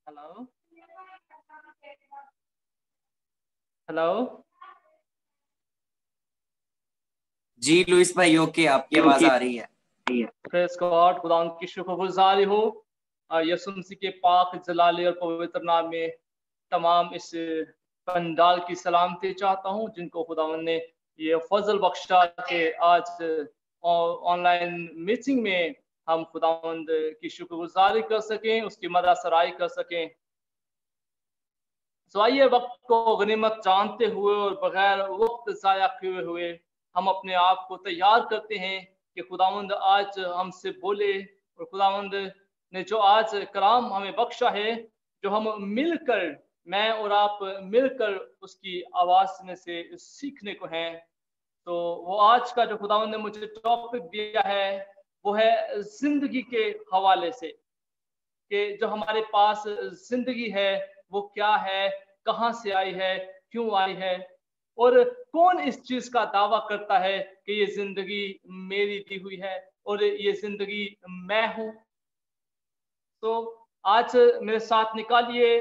Hello hello. जी Louis भाई, okay, आपकी आवाज आ रही है। प्रेस गॉड, खुदा की शुक्रगुजारी हो। यीशु मसीह के पाक जलाली और पवित्र नाम में तमाम इस पंडाल की सलामती चाहता हूँ, जिनको खुदावंद ने ये फजल बख्शा के आज ऑनलाइन मीटिंग में हम खुदावंद की शुक्रगुजारी कर सकें, उसकी मदद सराई कर सकें। तो आइए वक्त को गनीमत जानते हुए और बगैर वक्त ज़ाया किए हुए हम अपने आप को तैयार करते हैं कि खुदावंद आज हमसे बोले। और खुदावंद ने जो आज कलाम हमें बख्शा है, जो हम मिलकर, मैं और आप मिलकर उसकी आवाज़ में से सीखने को हैं। तो वो आज का जो खुदावंद ने मुझे टॉपिक दिया है वो है जिंदगी के हवाले से, कि जो हमारे पास जिंदगी है वो क्या है, कहाँ से आई है, क्यों आई है, और कौन इस चीज का दावा करता है कि ये जिंदगी मेरी दी हुई है और ये जिंदगी मैं हूं। तो आज मेरे साथ निकालिए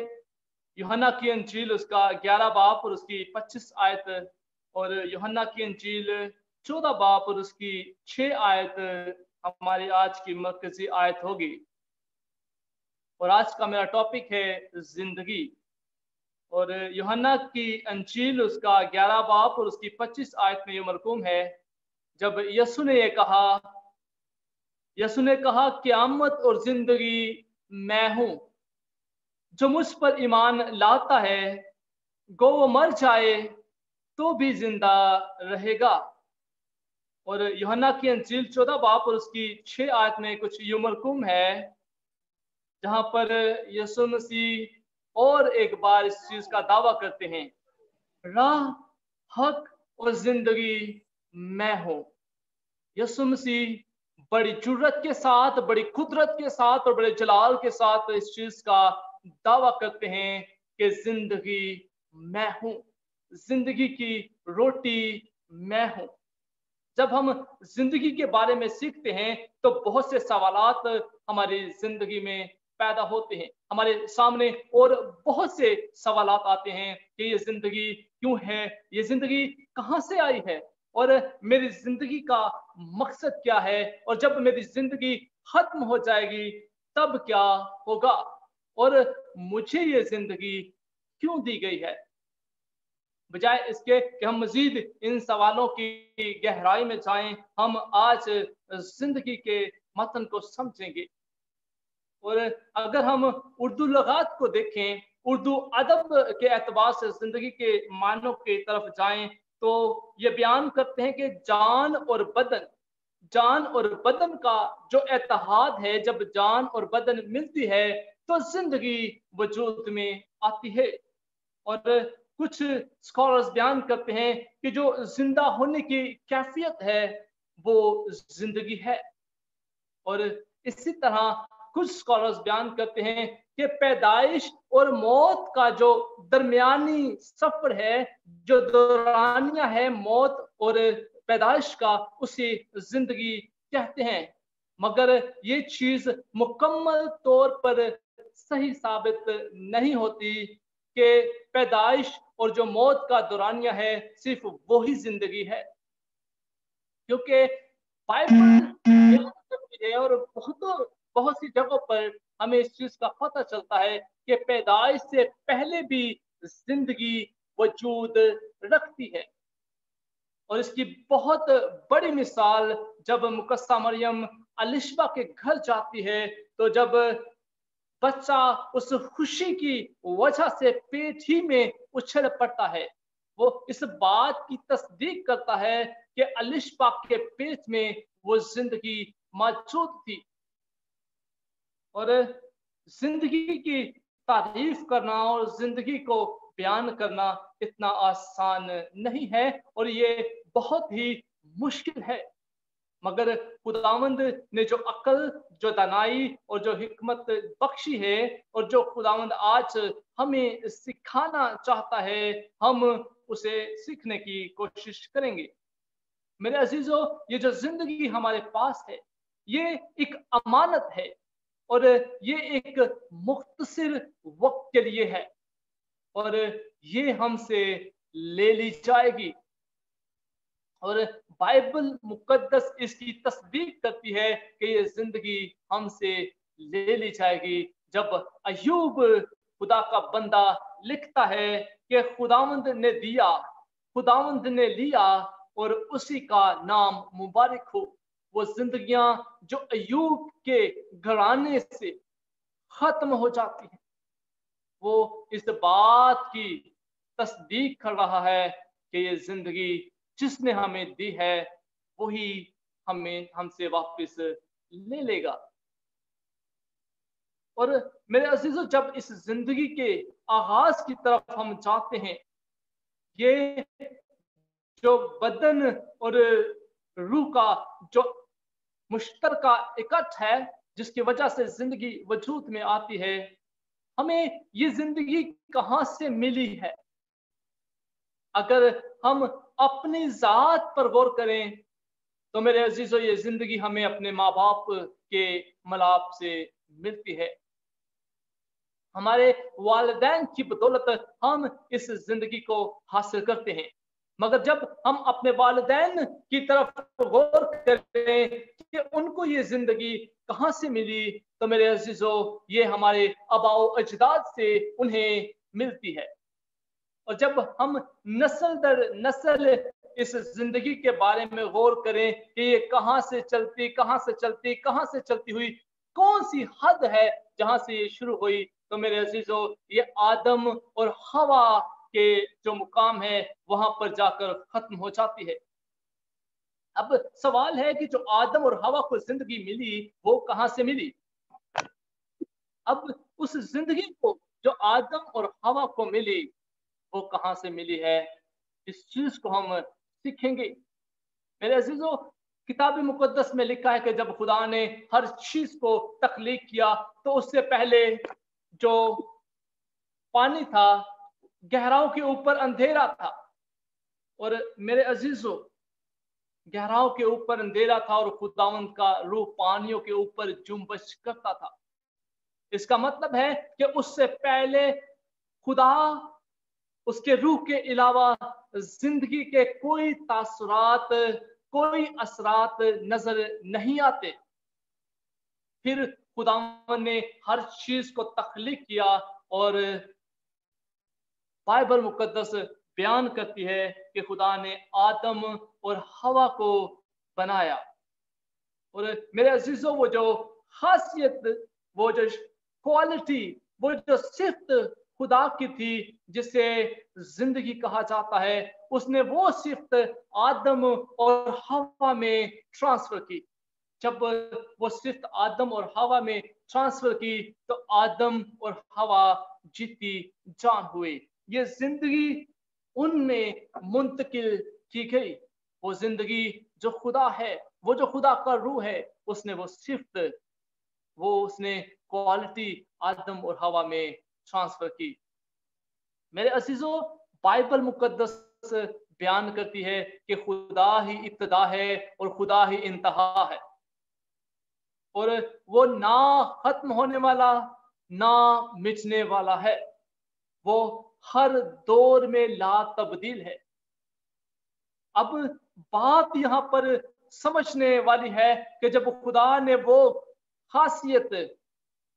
यूहन्ना की अंजील, उसका 11 बाब और उसकी 25 आयत, और यूहन्ना की अंजील 14 बाब और उसकी 6 आयत हमारी आज की मरकजी आयत होगी। और आज का मेरा टॉपिक है जिंदगी। और यूहन्ना की अंजील उसका 11 बाब और उसकी 25 आयत में ये मरकूम है, जब यीशु ने कहा क़यामत और जिंदगी मैं हूं, जो मुझ पर ईमान लाता है गो वो मर जाए तो भी जिंदा रहेगा। और यूहन्ना की अंजील 14 बाब और उसकी 6 आयत में कुछ यूं मरकूम है, जहां पर यीशु मसीह और एक बार इस चीज का दावा करते हैं, राह, हक और जिंदगी मैं हूं। यीशु मसीह बड़ी जुर्रत के साथ, बड़ी कुदरत के साथ और बड़े जलाल के साथ इस चीज का दावा करते हैं कि जिंदगी मैं हूं, जिंदगी की रोटी मैं हूं। जब हम जिंदगी के बारे में सीखते हैं तो बहुत से सवालात हमारी जिंदगी में पैदा होते हैं, हमारे सामने, और बहुत से सवालात आते हैं कि ये जिंदगी क्यों है, ये जिंदगी कहाँ से आई है, और मेरी जिंदगी का मकसद क्या है, और जब मेरी जिंदगी खत्म हो जाएगी तब क्या होगा, और मुझे ये जिंदगी क्यों दी गई है। बजाय इसके कि हम मजीद इन सवालों की गहराई में जाएं, हम आज जिंदगी के मतन को समझेंगे। और अगर हम उर्दू लगात को देखें, उर्दू अदब के एतबार से जिंदगी के मानों की तरफ जाएं, तो ये बयान करते हैं कि जान और बदन का जो इत्तेहाद है, जब जान और बदन मिलती है तो जिंदगी वजूद में आती है। और कुछ स्कॉलर्स बयान करते हैं कि जो जिंदा होने की कैफियत है वो जिंदगी है। और इसी तरह कुछ स्कॉलर्स बयान करते हैं कि पैदाइश और मौत का जो दरमियानी सफर है, जो दौरानिया है मौत और पैदाइश का, उसे जिंदगी कहते हैं। मगर ये चीज मुकम्मल तौर पर सही साबित नहीं होती कि पैदाइश और जो मौत का दौरानिया है सिर्फ वही जिंदगी है, क्योंकि बाइबल है और बहुत सी जगहों पर हमें इस चीज का पता चलता है कि पैदाइश से पहले भी जिंदगी वजूद रखती है। और इसकी बहुत बड़ी मिसाल जब मुकस्सा मरियम अलिशबा के घर जाती है, तो जब बच्चा उस खुशी की वजह से पेट ही में उछल पड़ता है, वो इस बात की तस्दीक करता है कि अलिशबा के पेट में वो जिंदगी मौजूद थी। और जिंदगी की तारीफ करना और जिंदगी को बयान करना इतना आसान नहीं है, और ये बहुत ही मुश्किल है। मगर खुदावंद ने जो अकल, जो दानाई और जो हिकमत बख्शी है, और जो खुदावंद आज हमें सिखाना चाहता है, हम उसे सीखने की कोशिश करेंगे। मेरे अजीजों, ये जो जिंदगी हमारे पास है ये एक अमानत है, और ये एक मुख्तसर वक्त के लिए है और ये हमसे ले ली जाएगी। और बाइबल मुकद्दस इसकी तस्दीक करती है कि ये जिंदगी हमसे ले ली जाएगी। जब अय्यूब खुदा का बंदा लिखता है कि खुदावंद ने दिया, खुदावंद ने लिया और उसी का नाम मुबारक हो। वो जिंदगियां जो अय्यूब के घराने से खत्म हो जाती हैं, वो इस बात की तस्दीक कर रहा है कि ये जिंदगी जिसने हमें दी है वही हमें हमसे वापस ले लेगा। और मेरे अजीजों, जब इस जिंदगी के आगाज की तरफ हम जाते हैं, ये जो बदन और रूह का जो मुश्तरका इकट्ठ है जिसकी वजह से जिंदगी वजूद में आती है, हमें ये जिंदगी कहां से मिली है? अगर हम अपनी जात पर गौर करें तो मेरे अजीजों, ये जिंदगी हमें अपने माँ बाप के मलाप से मिलती है। हमारे वालिदैन की बदौलत हम इस जिंदगी को हासिल करते हैं। मगर जब हम अपने वालिदैन की तरफ गौर करें कि उनको ये जिंदगी कहां से मिली, तो मेरे अजीजों, ये हमारे आबाओ अजदाद से उन्हें मिलती है। और जब हम नस्ल दर नस्ल इस जिंदगी के बारे में गौर करें कि ये कहां से चलती हुई कौन सी हद है जहां से ये शुरू हुई, तो मेरे अजीजों, ये आदम और हवा के जो मुकाम है वहां पर जाकर खत्म हो जाती है। अब सवाल है कि जो आदम और हवा को जिंदगी मिली वो कहां से मिली? अब उस जिंदगी को जो आदम और हवा को मिली वो कहां से मिली है, इस चीज को हम सीखेंगे। मेरे अजीजों, किताब मुकद्दस में लिखा है कि जब खुदा ने हर चीज को तख्लीक किया तो उससे पहले जो पानी था, गहराओं के ऊपर अंधेरा था। और मेरे अजीजों, गहराओं के ऊपर अंधेरा था और खुदावंद का रूह पानियों के ऊपर जुम्बश करता था। इसका मतलब है कि उससे पहले खुदा, उसके रूह के अलावा जिंदगी के कोई तासुरात, कोई असरात नजर नहीं आते। फिर खुदावंद ने हर चीज को तख्लीक किया और बाइबल मुकद्दस बयान करती है कि खुदा ने आदम और हवा को बनाया। और मेरे अजीजों, वो जो खासियत, वो जो क्वालिटी, वो जो सिफ्त खुदा की थी जिसे जिंदगी कहा जाता है, उसने वो सिफ्त आदम और हवा में ट्रांसफर की। जब वो सिफ्त आदम और हवा में ट्रांसफर की तो आदम और हवा जीती जान हुए। ये जिंदगी उनमें मुंतकिल की गई। वो जिंदगी जो खुदा है, वो जो खुदा का रूह है, उसने वो सिफ्त, वो उसने क्वालिटी आदम और हवा में ट्रांसफर की। मेरे अजीजों, बाइबल मुकद्दस बयान करती है कि खुदा ही इब्तिदा है और खुदा ही इंतहा है। और वो ना खत्म होने वाला, ना मिटने वाला है। वो हर दौर में ला तब्दील है। अब बात यहाँ पर समझने वाली है कि जब खुदा ने वो खासियत,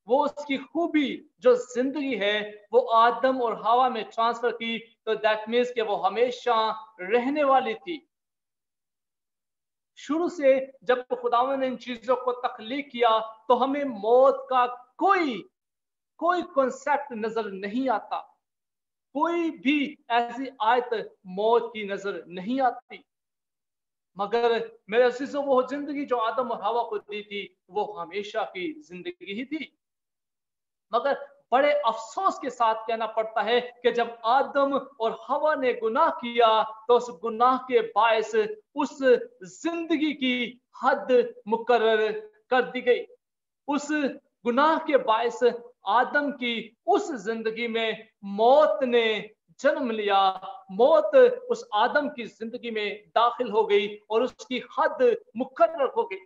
वो उसकी खूबी जो जिंदगी है, वो आदम और हवा में ट्रांसफर की, तो दैट मीन्स कि वो हमेशा रहने वाली थी। शुरू से जब खुदावंद ने इन चीजों को तख्लीक किया तो हमें मौत का कोई कॉन्सेप्ट नजर नहीं आता। कोई भी ऐसी आयत मौत की नजर नहीं आती। मगर मेरे अजीजों, वो जिंदगी जो आदम और हवा को दी थी वो हमेशा की जिंदगी ही थी। मगर बड़े अफसोस के साथ कहना पड़ता है कि जब आदम और हवा ने गुनाह किया तो उस गुनाह के बायस उस जिंदगी की हद मुकर्रर कर दी गई। उस गुनाह के बायस आदम की उस जिंदगी में मौत ने जन्म लिया। मौत उस आदम की जिंदगी में दाखिल हो गई और उसकी हद मुकर्रर हो गई।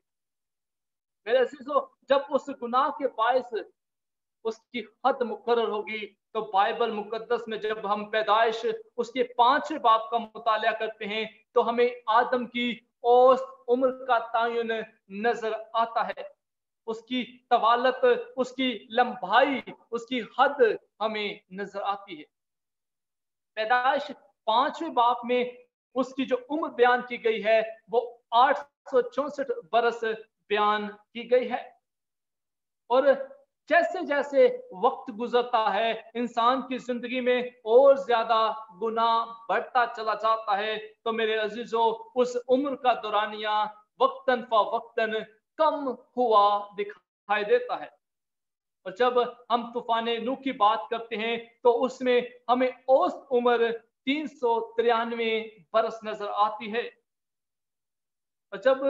मेरे अजीजों, जब उस गुनाह के बायस उसकी हद मुकर्रर होगी, तो बाइबल मुकद्दस में जब हम पैदाइश उसके 5वें बाब का मुताला करते हैं, तो हमें आदम की औसत उम्र का तयन नजर आता है। उसकी तवालत, उसकी लंबाई, उसकी हद हमें नजर आती है। पैदाइश 5वें बाब में उसकी जो उम्र बयान की गई है, वो 864 बरस बयान की गई है। और जैसे जैसे वक्त गुजरता है, इंसान की जिंदगी में और ज्यादा गुनाह बढ़ता चला जाता है, तो मेरे अजीजों, उस उम्र का दौरानिया वक्तन फवक्तन कम हुआ दिखाई देता है। और जब हम तूफान नूह की बात करते हैं, तो उसमें हमें औसत उम्र 393 बरस नजर आती है। और जब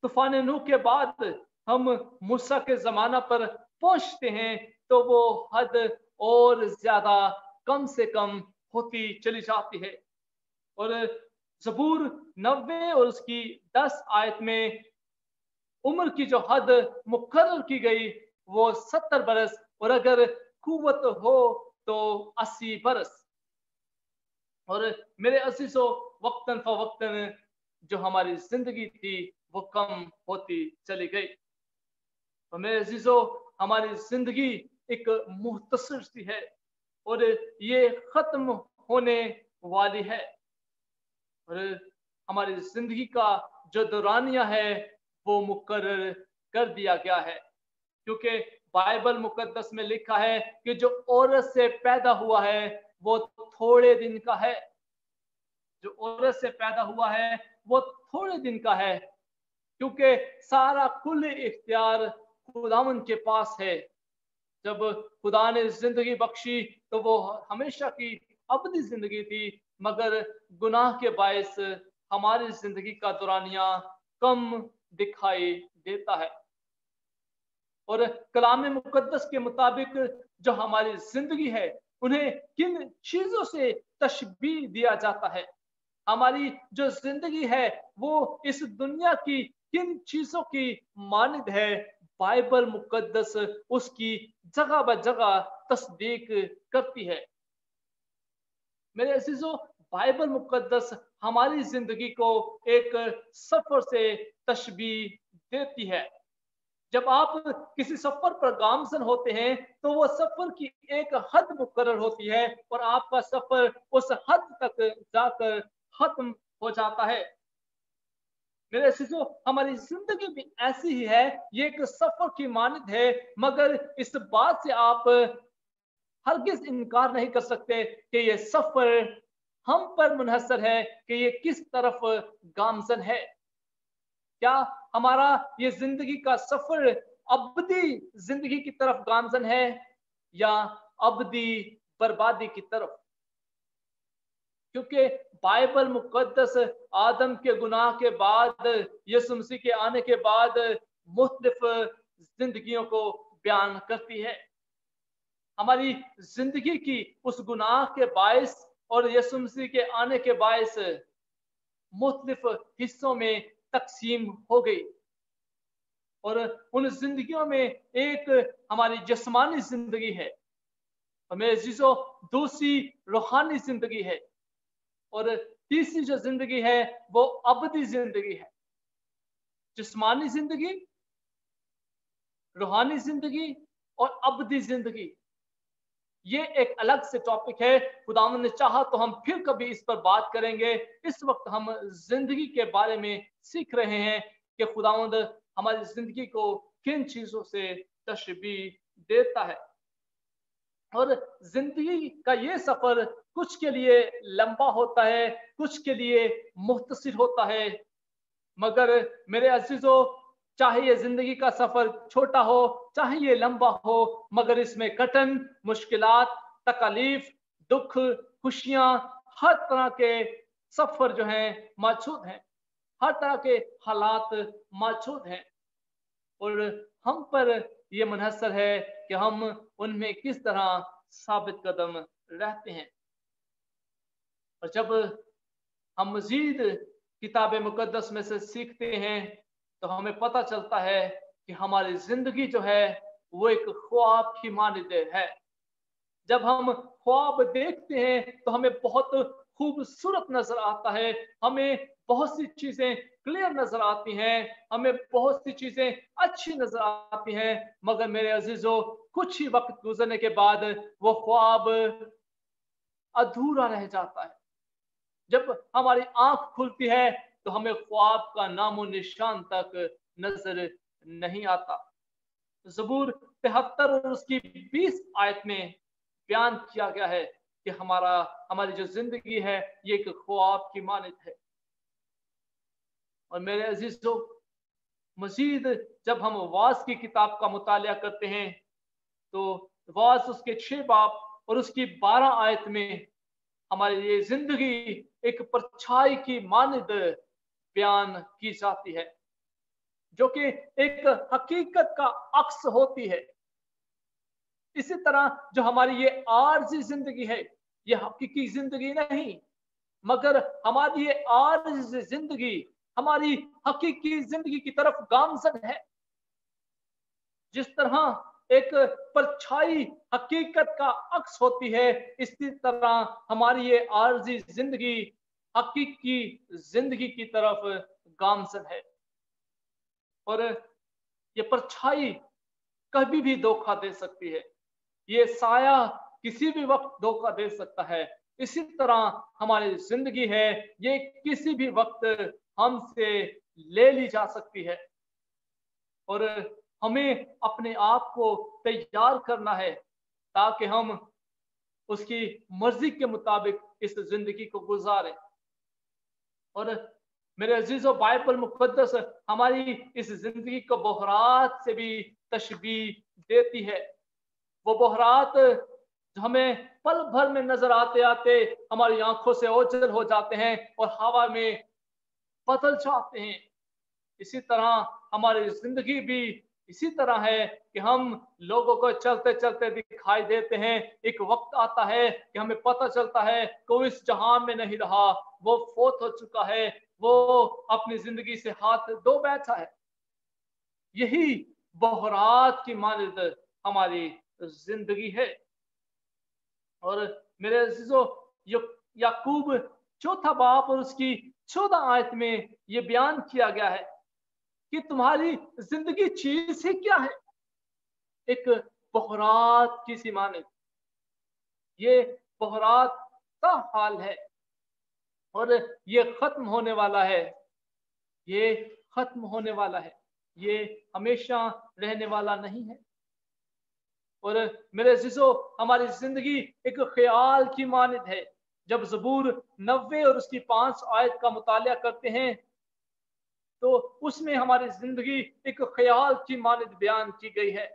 तूफान नूह के बाद हम मूसा के जमाना पर पहुंचते हैं, तो वो हद और ज्यादा कम से कम होती चली जाती है। और जबूर 90 और उसकी 10 आयत में उम्र की जो हद मुकर्रर की गई, वो 70 बरस, और अगर कुव्वत हो तो 80 बरस। और मेरे अजीजों, वक्तन फवक्तन जो हमारी जिंदगी थी, वो कम होती चली गई। तो मेरे अजीजों, हमारी जिंदगी एक मुख्तसर सी है, और ये खत्म होने वाली है। और हमारी जिंदगी का जो दौरानिया है, वो मुकर्रर कर दिया गया है। क्योंकि बाइबल मुकद्दस में लिखा है कि जो औरत से पैदा हुआ है, वो थोड़े दिन का है। जो औरत से पैदा हुआ है, वो थोड़े दिन का है, क्योंकि सारा कुल इख्तियार खुदावन के पास है। जब खुदा ने जिंदगी बख्शी, तो वो हमेशा की अबदी जिंदगी थी, मगर गुनाह के बायस हमारी जिंदगी का दौरानिया कम दिखाई देता है। और कलाम मुकद्दस के मुताबिक जो हमारी जिंदगी है, उन्हें किन चीजों से तशबीह दिया जाता है। हमारी जो जिंदगी है, वो इस दुनिया की किन चीजों की मानद है, बाइबल मुकद्दस उसकी जगह ब जगह तस्दीक करती है। मेरे अजीजों, बाइबल मुकद्दस हमारी जिंदगी को एक सफर से तशबीह देती है। जब आप किसी सफर पर गामजन होते हैं, तो वो सफर की एक हद मुकर्रर होती है, और आपका सफर उस हद तक जाकर खत्म हो जाता है। मेरे अजीजों, हमारी जिंदगी भी ऐसी ही है, ये एक सफर की मानद है, मगर इस बात से आप हरगिज इनकार नहीं कर सकते कि ये सफर हम पर मुनहसर है कि ये किस तरफ गामजन है। क्या हमारा ये जिंदगी का सफर अबदी जिंदगी की तरफ गामजन है, या अबदी बर्बादी की तरफ? क्योंकि बाइबल मुकद्दस आदम के गुनाह के बाद, यीशु मसीह के आने के बाद मुख्तलिफ जिंदगियों को बयान करती है। हमारी जिंदगी की उस गुनाह के बायस और यीशु मसीह के आने के बायस मुख्तलिफ हिस्सों में तकसीम हो गई। और उन जिंदगियों में एक हमारी जिस्मानी जिंदगी है, और मेरे अजीजों, दूसरी रूहानी जिंदगी है, और तीसरी जो जिंदगी है, वो अबदी जिंदगी है। जिस्मानी जिंदगी, रूहानी जिंदगी और अबदी जिंदगी, ये एक अलग से टॉपिक है। खुदावंद ने चाहा तो हम फिर कभी इस पर बात करेंगे। इस वक्त हम जिंदगी के बारे में सीख रहे हैं कि खुदावंद हमारी जिंदगी को किन चीजों से तशबीह देता है। और जिंदगी का ये सफर कुछ के लिए लंबा होता है, कुछ के लिए मुख्तसर होता है, मगर मेरे अजीजों, चाहे ये जिंदगी का सफर छोटा हो, चाहे ये लंबा हो, मगर इसमें कठिन मुश्किलात, तकलीफ, दुख, खुशियां, हर तरह के सफर जो हैं मौजूद हैं, हर तरह के हालात मौजूद हैं, और हम पर यह मुनहसर है कि हम उनमें किस तरह साबित कदम रहते हैं। और जब हम मजीद किताब मुकद्दस में से सीखते हैं, तो हमें पता चलता है कि हमारी जिंदगी जो है वो एक ख्वाब की मानिंद है। जब हम ख्वाब देखते हैं तो हमें बहुत खूबसूरत नजर आता है, हमें बहुत सी चीजें क्लियर नजर आती हैं, हमें बहुत सी चीजें अच्छी नजर आती हैं, मगर मेरे अजीजों कुछ ही वक्त गुजरने के बाद वो ख्वाब अधूरा रह जाता है। जब हमारी आंख खुलती है तो हमें ख्वाब का नामो निशान तक नजर नहीं आता। ज़बूर 73 और उसकी 20 आयत में बयान किया गया है कि हमारी जो जिंदगी है ये एक ख्वाब की मानित है। और मेरे अजीजों, मजीद जब हम वास की किताब का मुतालिया करते हैं तो वास उसके 6 बाब और उसकी 12 आयत में हमारी ये जिंदगी एक परछाई की मानिद बयान की जाती है, जो कि एक हकीकत का अक्स होती है। इसी तरह जो हमारी ये आर्जी जिंदगी है ये हकीकी जिंदगी नहीं, मगर हमारी ये आर्जी जिंदगी हमारी हकीकी जिंदगी की तरफ गामजन है। जिस तरह एक परछाई हकीकत का अक्स होती है, इसी तरह हमारी ये आर्जी जिंदगी हकीकी जिंदगी की तरफ गामजन है। और ये परछाई कभी भी धोखा दे सकती है, ये साया किसी भी वक्त धोखा दे सकता है। इसी तरह हमारी जिंदगी है, ये किसी भी वक्त हमसे ले ली जा सकती है। और हमें अपने आप को तैयार करना है ताकि हम उसकी मर्जी के मुताबिक इस जिंदगी को गुजारें। और मेरे अजीजों, बाइबल मुकद्दस हमारी इस जिंदगी को बहरात से भी तशबीह देती है। वो बहरात जो हमें पल भर में नजर आते आते हमारी आंखों से ओझल हो जाते हैं और हवा में बदल जाते हैं, इसी तरह हमारी जिंदगी भी इसी तरह है कि हम लोगों को चलते चलते दिखाई देते हैं। एक वक्त आता है कि हमें पता चलता है कि वो इस जहां में नहीं रहा, वो फोत हो चुका है, वो अपनी जिंदगी से हाथ धो बैठा है। यही बहरात की मानिद हमारी जिंदगी है। और मेरे अजीजों, याकूब 4 बाब और उसकी 14 आयत में ये बयान किया गया है कि तुम्हारी जिंदगी चीज ही क्या है? एक बहरात की सी मानिद। ये बहरात का हाल है और ये खत्म होने वाला है, ये खत्म होने वाला है, ये हमेशा रहने वाला नहीं है। और मेरे अजीजों, हमारी जिंदगी एक ख्याल की मानिद है। जब ज़बूर 90 और उसकी 5 आयत का मुतालिया करते हैं तो उसमें हमारी जिंदगी एक ख्याल की मानिद बयान की गई है।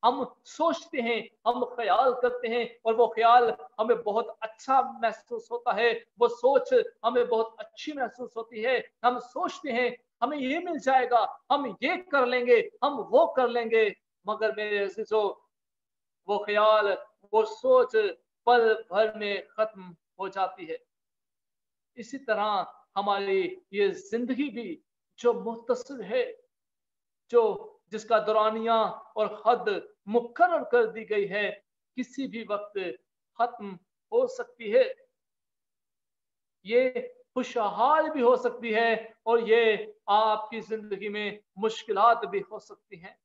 हम सोचते हैं, हम ख्याल करते हैं और वो ख्याल हमें बहुत अच्छा महसूस होता है, वो सोच हमें बहुत अच्छी महसूस होती है। हम सोचते हैं हमें ये मिल जाएगा, हम ये कर लेंगे, हम वो कर लेंगे, मगर मेरे अजीजों वो ख्याल, वो सोच पल भर में खत्म हो जाती है। इसी तरह हमारी ये जिंदगी भी जो मुख्तसर है, जो जिसका दौरानिया और हद मुकर्रर कर दी गई है, किसी भी वक्त खत्म हो सकती है। ये खुशहाल भी हो सकती है और ये आपकी जिंदगी में मुश्किलात भी हो सकती हैं,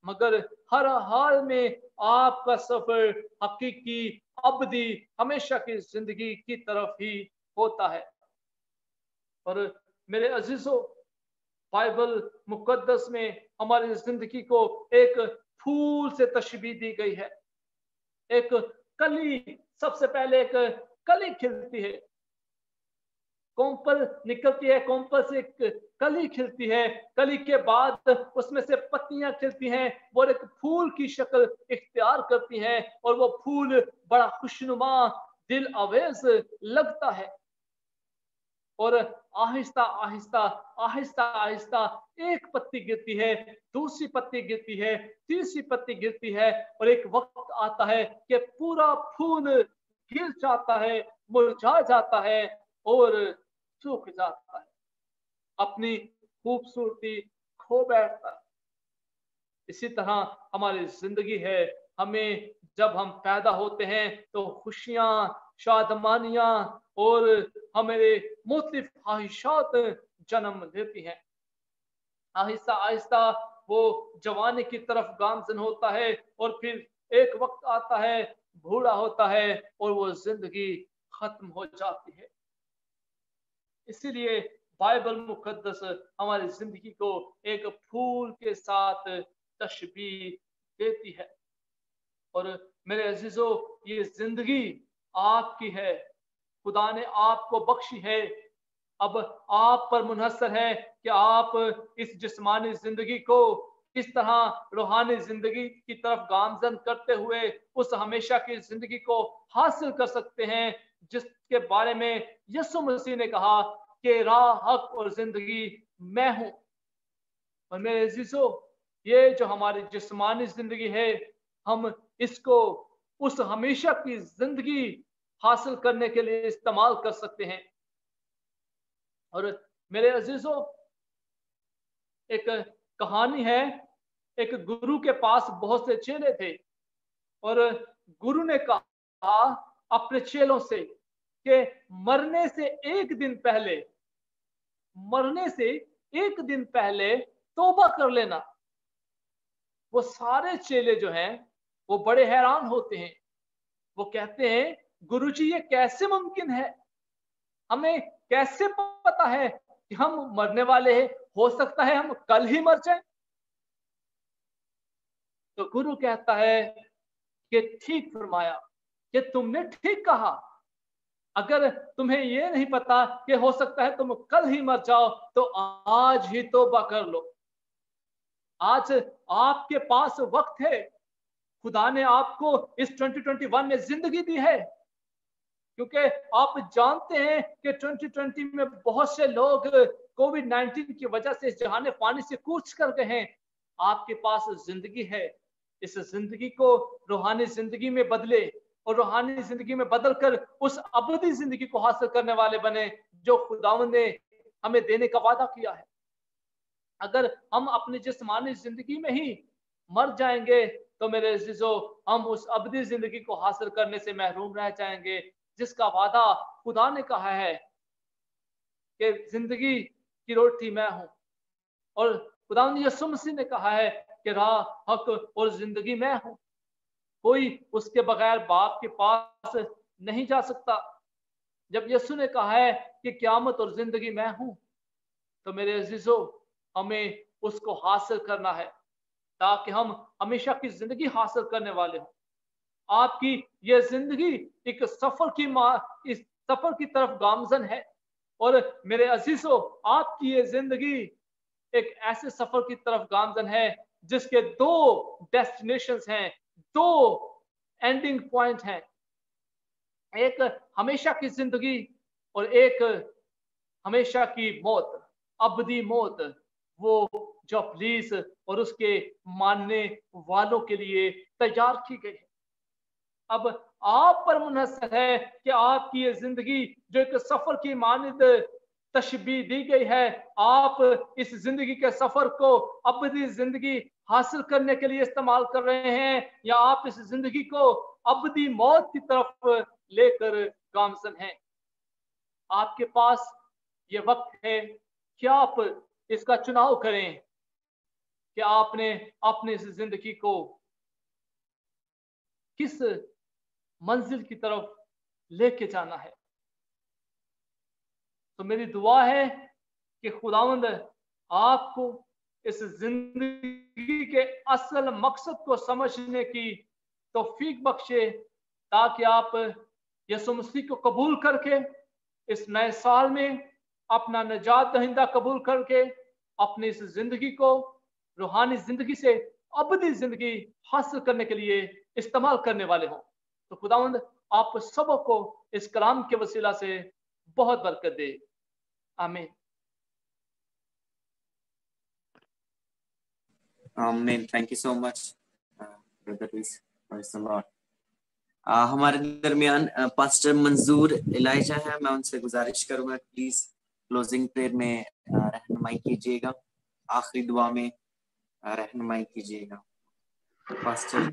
मगर हर हाल में आपका सफर हकीकी अबदी हमेशा की जिंदगी की तरफ ही होता है। और मेरे अजीजों, बाइबल मुकद्दस में हमारी जिंदगी को एक फूल से तशबीह दी गई है। एक कली, सबसे पहले एक कली खिलती है, कोंपल निकलती है, कोंपल से एक कली खिलती है, कली के बाद उसमें से पत्तियां खिलती हैं, वो एक फूल की शक्ल इख्तियार करती हैं और वो फूल बड़ा खुशनुमा, दिल अवेज लगता है। और आहिस्ता आहिस्ता आहिस्ता आहिस्ता एक पत्ती गिरती है, दूसरी पत्ती गिरती है, तीसरी पत्ती गिरती है और एक वक्त आता है कि पूरा फूल गिर जाता है, मुरझा जाता है और सूख जाता है, अपनी खूबसूरती खो बैठता है। इसी तरह हमारी जिंदगी है। हमें जब हम पैदा होते हैं तो खुशियां, शादमानियां और हमारे मुख्तलिफ ख्वाहिशात जन्म लेती हैं। आहिस्ता आहिस्ता वो जवानी की तरफ गामजन होता है और फिर एक वक्त आता है, बूढ़ा होता है और वो जिंदगी खत्म हो जाती है। इसीलिए बाइबल मुकद्दस हमारी जिंदगी को एक फूल के साथ तशबीह देती है। और मेरे अजीजों, ये जिंदगी आपकी है, खुदा ने आपको बख्शी है। अब आप पर मुनहसर है कि आप इस जिस्मानी जिंदगी को किस तरह रूहानी जिंदगी की तरफ गामजन करते हुए उस हमेशा की जिंदगी को हासिल कर सकते हैं, जिसके बारे में यीशु मसीह ने कहा कि राह, हक और जिंदगी मैं हूं। और मेरे अजीजों, ये जो हमारी जिस्मानी जिंदगी है, हम इसको उस हमेशा की जिंदगी हासिल करने के लिए इस्तेमाल कर सकते हैं। और मेरे अजीजों, एक कहानी है। एक गुरु के पास बहुत से चेले थे और गुरु ने कहा अपने चेलों से कि मरने से एक दिन पहले तौबा कर लेना। वो सारे चेले जो हैं वो बड़े हैरान होते हैं। वो कहते हैं, गुरुजी ये कैसे मुमकिन है? हमें कैसे पता है कि हम मरने वाले हैं? हो सकता है हम कल ही मर जाएं। तो गुरु कहता है कि ठीक फरमाया, कि तुमने ठीक कहा। अगर तुम्हें ये नहीं पता कि हो सकता है तुम कल ही मर जाओ, तो आज ही तौबा कर लो। आज आपके पास वक्त है। खुदा ने आपको इस 2021 में जिंदगी दी है, क्योंकि आप जानते हैं कि 2020 में बहुत से लोग कोविड-19 की वजह से जहाने पानी से कूच कर गए हैं। आपके पास जिंदगी है। इस जिंदगी को रूहानी जिंदगी में बदले और रूहानी जिंदगी में बदलकर उस अबदी जिंदगी को हासिल करने वाले बने जो खुदावंद ने हमें देने का वादा किया है। अगर हम अपनी जिस्मानी जिंदगी में ही मर जाएंगे तो मेरे अजीजों, हम उस अबदी जिंदगी को हासिल करने से महरूम रह जाएंगे, जिसका वादा खुदा ने कहा है कि जिंदगी की रोटी मैं हूं। और खुदावंद यीशु मसीह ने कहा है कि राह, हक और जिंदगी मैं हूं। कोई उसके बगैर बाप के पास नहीं जा सकता। जब यीशु ने कहा है कि क़यामत और जिंदगी मैं हूं, तो मेरे अजीजों, हमें उसको हासिल करना है ताकि हम हमेशा की जिंदगी हासिल करने वाले हों। आपकी यह जिंदगी एक इस सफर की तरफ गामजन है। और मेरे अजीजों, आपकी ये जिंदगी एक ऐसे सफर की तरफ गामजन है जिसके 2 डेस्टिनेशंस हैं, 2 एंडिंग पॉइंट हैं। एक हमेशा की जिंदगी और एक हमेशा की मौत, अबदी मौत, वो जो पुलिस और उसके मानने वालों के लिए तैयार की गई है। अब आप पर मुनहसर है कि आपकी ये जिंदगी जो एक सफर की मानिद तशबीह दी गई है, आप इस जिंदगी के सफर को अबदी जिंदगी हासिल करने के लिए इस्तेमाल कर रहे हैं, या आप इस जिंदगी को अबदी मौत की तरफ लेकर गामजन हैं। आपके पास ये वक्त है कि आप इसका चुनाव करें कि आपने अपने इस जिंदगी को किस मंजिल की तरफ लेके जाना है। तो मेरी दुआ है कि खुदावंद आपको इस जिंदगी के असल मकसद को समझने की तौफीक बख्शे, ताकि आप यीशु मसीह को कबूल करके इस नए साल में अपना निजात दहिंदा कबूल करके अपनी इस जिंदगी को रूहानी जिंदगी से अबदी जिंदगी हासिल करने के लिए इस्तेमाल करने वाले हों। तो खुदावंद आप सबको इस कलाम के वसीला से बहुत बरकत दे। आमीन। आमीन। Thank you so much brother Louis. Praise the Lord. हमारे दरमियान पास्टर मंजूर इलाइजा है। मैं उनसे गुजारिश करूंगा प्लीज क्लोजिंग प्रेयर में रहनुमाई कीजिएगा, आखिरी दुआ में रहनुमाई कीजिएगा। पास्टर